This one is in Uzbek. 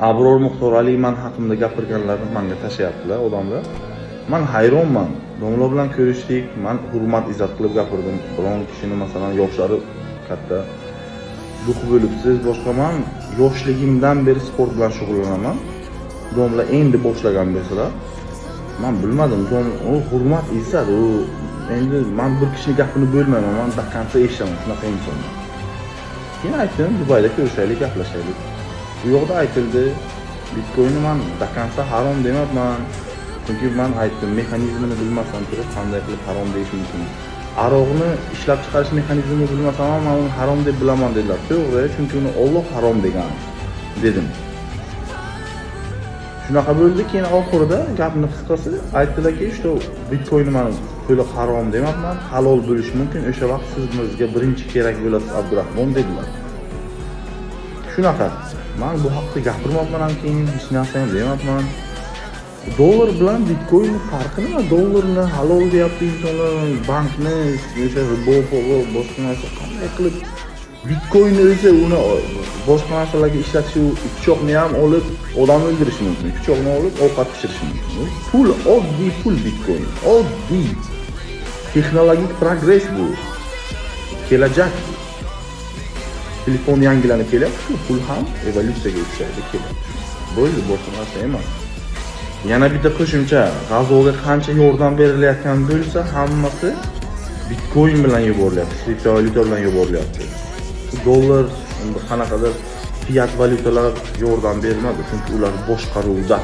Abror Muxtorali men haqimda gapirganlarni menga tashlayaptilar odamlar. Men hayronman. Domla bilan ko'rishdik, men hurmat izzat qilib gapirdim. Biron kishini masalan yoshlari katta duh bo'libsiz, boshqa men yoshligimdan beri sport bilan shug'ullanaman. Domla endi boshlagan bo'lsalar, men bilmadim, u hurmat izzat, u endi men bir kishining gapini bo'lmayman, men daqqancha eshitaman shunaqa insonni. Keyin aytdim, Dubayda ko'rishaylik, gaplashaylik. Bu yoqda aytildi, Bitcoinni men daqqancha harom demayapman. Chunki men aytdim, mexanizmini bilmasam turib, qanday qilib harom deyish mumkin. Aroqni ishlab chiqarish mexanizmini bilmasam ham men uni harom deb bilaman dedilar. To'g'ri, chunki uni Alloh harom degan dedim. Shunaqa bo'ldi, keyin oxirida gapni qisqasi aytdilarki, "Shu Bitcoinni men to'liq harom demayapman, halol bo'lishi mumkin. O'sha vaqt siz bizga birinchi kerak bo'lasiz, Abdurahmon" dedilar. Shunaqa. Men bu haqda gapirmoqman ham keyin hech narsa ham demayapman. Dollar bilan Bitcoin farqi nima? Dollarni halol deyapti insonlar, bankni, o'sha ribo, boshqa narsa qanday qilib Bitcoin o'zi uni boshqa narsalarga ishlatish, u pichoqni ham olib odam o'ldirish mumkin. Pichoqni olib ovqat pishirish mumkin. Pul, oddiy pul Bitcoin. Oddiy. Texnologik progress bu. Kelajak. Telefon yangilanib kelyapti, pul ham evolyutsiyaga uchraydi kelyapti. Bo'ldi, boshqa narsa emas. Yana bitta qo'shimcha, g'azoga qancha yordam berilayotgan bo'lsa, hammasi Bitcoin bilan yuborilyapti, kriptovalyuta bilan yuborilyapti. Dollar, qanaqadir fiat valyutalar yordam bermadi, chunki ular boshqaruvda.